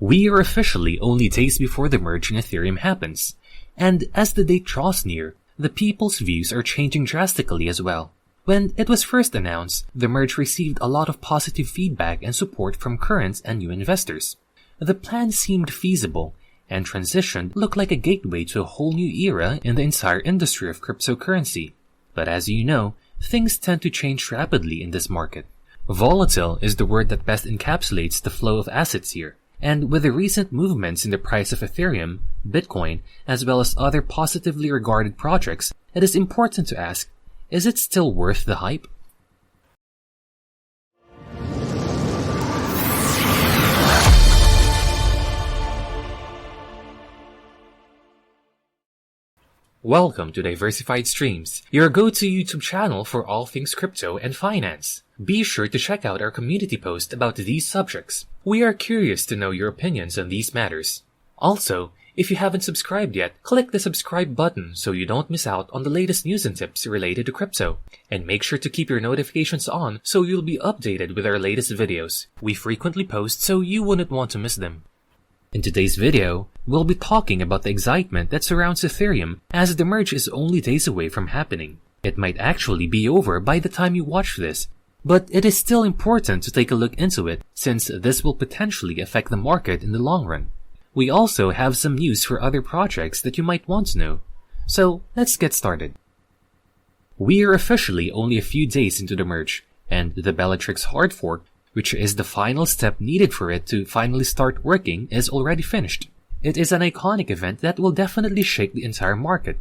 We are officially only days before the merge in Ethereum happens, and as the date draws near, the people's views are changing drastically as well. When it was first announced, the merge received a lot of positive feedback and support from current and new investors. The plan seemed feasible, and transition looked like a gateway to a whole new era in the entire industry of cryptocurrency. But as you know, things tend to change rapidly in this market. Volatile is the word that best encapsulates the flow of assets here. And with the recent movements in the price of Ethereum, Bitcoin, as well as other positively regarded projects, it is important to ask, is it still worth the hype? Welcome to Diversified Streams, your go-to YouTube channel for all things crypto and finance. Be sure to check out our community post about these subjects. We are curious to know your opinions on these matters. Also, if you haven't subscribed yet, click the subscribe button so you don't miss out on the latest news and tips related to crypto. And make sure to keep your notifications on so you'll be updated with our latest videos. We frequently post so you wouldn't want to miss them. In today's video, we'll be talking about the excitement that surrounds Ethereum as the merge is only days away from happening. It might actually be over by the time you watch this, but it is still important to take a look into it since this will potentially affect the market in the long run. We also have some news for other projects that you might want to know. So let's get started. We are officially only a few days into the merge, and the Bellatrix hard fork, which is the final step needed for it to finally start working, is already finished. It is an iconic event that will definitely shake the entire market.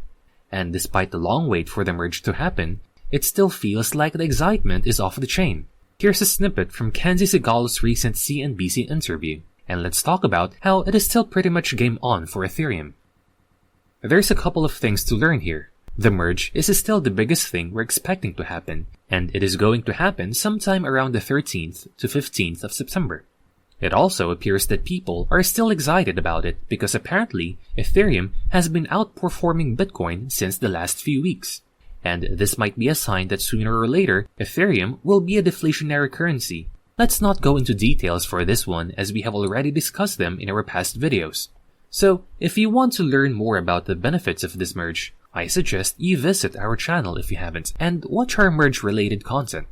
And despite the long wait for the merge to happen, it still feels like the excitement is off the chain. Here's a snippet from Kenzie Sigalo's recent CNBC interview, and let's talk about how it is still pretty much game on for Ethereum. There's a couple of things to learn here. The merge is still the biggest thing we're expecting to happen, and it is going to happen sometime around the 13th to 15th of September. It also appears that people are still excited about it because apparently Ethereum has been outperforming Bitcoin since the last few weeks. And this might be a sign that sooner or later, Ethereum will be a deflationary currency. Let's not go into details for this one as we have already discussed them in our past videos. So, if you want to learn more about the benefits of this merge, I suggest you visit our channel if you haven't and watch our merge-related content.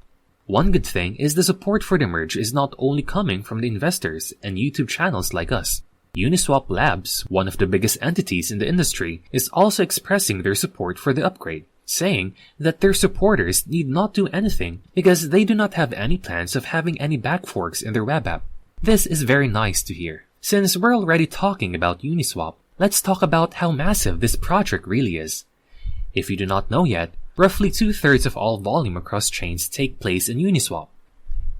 One good thing is the support for the merge is not only coming from the investors and YouTube channels like us. Uniswap Labs, one of the biggest entities in the industry, is also expressing their support for the upgrade, saying that their supporters need not do anything because they do not have any plans of having any backforks in their web app. This is very nice to hear. Since we're already talking about Uniswap, let's talk about how massive this project really is. If you do not know yet, roughly 2/3 of all volume across chains take place in Uniswap.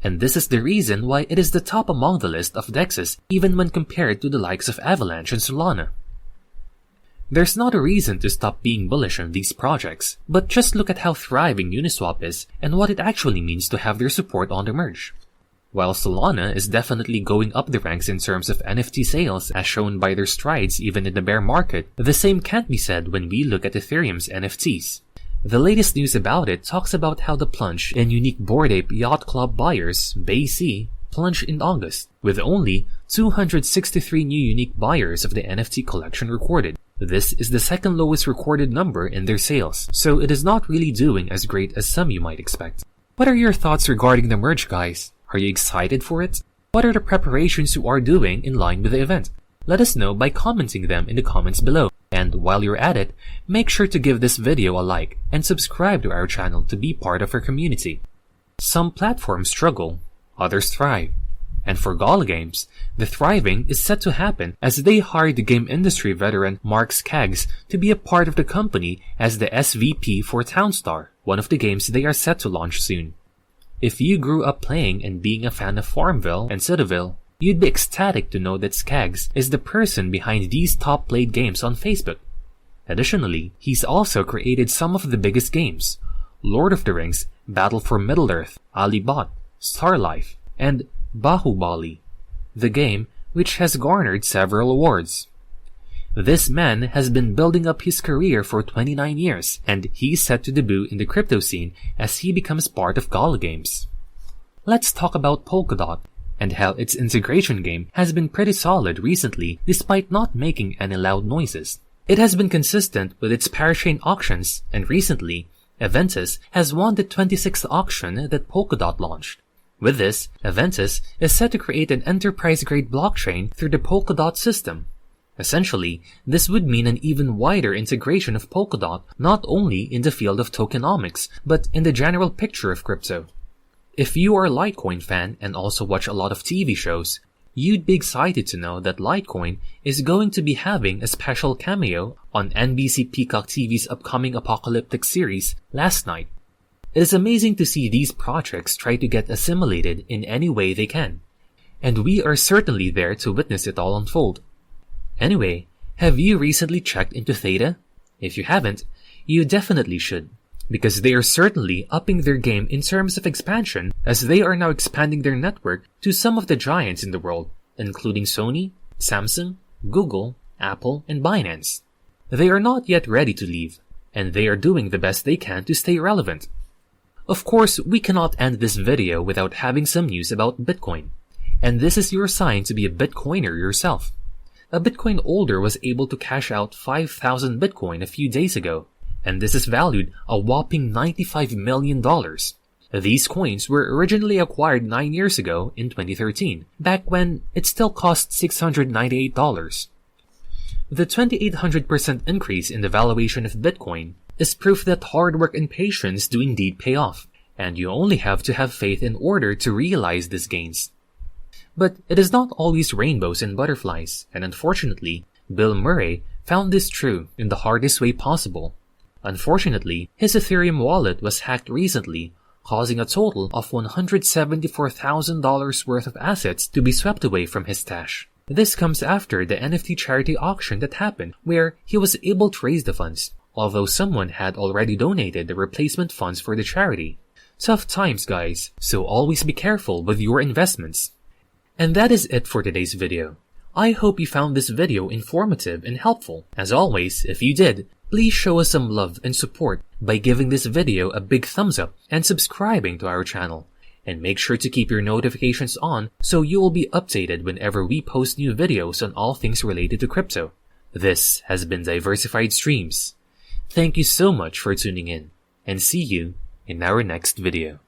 And this is the reason why it is the top among the list of DEXs even when compared to the likes of Avalanche and Solana. There's not a reason to stop being bullish on these projects, but just look at how thriving Uniswap is and what it actually means to have their support on the merge. While Solana is definitely going up the ranks in terms of NFT sales as shown by their strides even in the bear market, the same can't be said when we look at Ethereum's NFTs. The latest news about it talks about how the plunge in unique Bored Ape Yacht Club buyers, BAYC, plunged in August, with only 263 new unique buyers of the NFT collection recorded. This is the second lowest recorded number in their sales, so it is not really doing as great as some you might expect. What are your thoughts regarding the merge, guys? Are you excited for it? What are the preparations you are doing in line with the event? Let us know by commenting them in the comments below. And while you're at it, make sure to give this video a like and subscribe to our channel to be part of our community. Some platforms struggle, others thrive. And for Gala Games, the thriving is set to happen as they hired the game industry veteran Mark Skaggs to be a part of the company as the SVP for Townstar, one of the games they are set to launch soon. If you grew up playing and being a fan of Farmville and Citadel, you'd be ecstatic to know that Skaggs is the person behind these top-played games on Facebook. Additionally, he's also created some of the biggest games: Lord of the Rings, Battle for Middle-earth, Ali Bot, Starlife, and Bahubali, the game which has garnered several awards. This man has been building up his career for 29 years, and he's set to debut in the crypto scene as he becomes part of Gala Games. Let's talk about Polkadot, and how its integration game has been pretty solid recently despite not making any loud noises. It has been consistent with its parachain auctions, and recently, Aventus has won the 26th auction that Polkadot launched. With this, Aventus is set to create an enterprise-grade blockchain through the Polkadot system. Essentially, this would mean an even wider integration of Polkadot not only in the field of tokenomics, but in the general picture of crypto. If you are a Litecoin fan and also watch a lot of TV shows, you'd be excited to know that Litecoin is going to be having a special cameo on NBC Peacock TV's upcoming apocalyptic series last night. It is amazing to see these projects try to get assimilated in any way they can, and we are certainly there to witness it all unfold. Anyway, have you recently checked into Theta? If you haven't, you definitely should, because they are certainly upping their game in terms of expansion as they are now expanding their network to some of the giants in the world, including Sony, Samsung, Google, Apple, and Binance. They are not yet ready to leave, and they are doing the best they can to stay relevant. Of course, we cannot end this video without having some news about Bitcoin, and this is your sign to be a Bitcoiner yourself. A Bitcoin holder was able to cash out 5,000 Bitcoin a few days ago, and this is valued a whopping $95 million. These coins were originally acquired 9 years ago in 2013, back when it still cost $698. The 2,800% increase in the valuation of Bitcoin is proof that hard work and patience do indeed pay off, and you only have to have faith in order to realize these gains. But it is not always rainbows and butterflies, and unfortunately, Bill Murray found this true in the hardest way possible. Unfortunately, his Ethereum wallet was hacked recently, causing a total of $174,000 worth of assets to be swept away from his stash. This comes after the NFT charity auction that happened, where he was able to raise the funds, although someone had already donated the replacement funds for the charity. Tough times, guys, so always be careful with your investments. And that is it for today's video. I hope you found this video informative and helpful. As always, if you did, please show us some love and support by giving this video a big thumbs up and subscribing to our channel. And make sure to keep your notifications on so you will be updated whenever we post new videos on all things related to crypto. This has been Diversified Streams. Thank you so much for tuning in, and see you in our next video.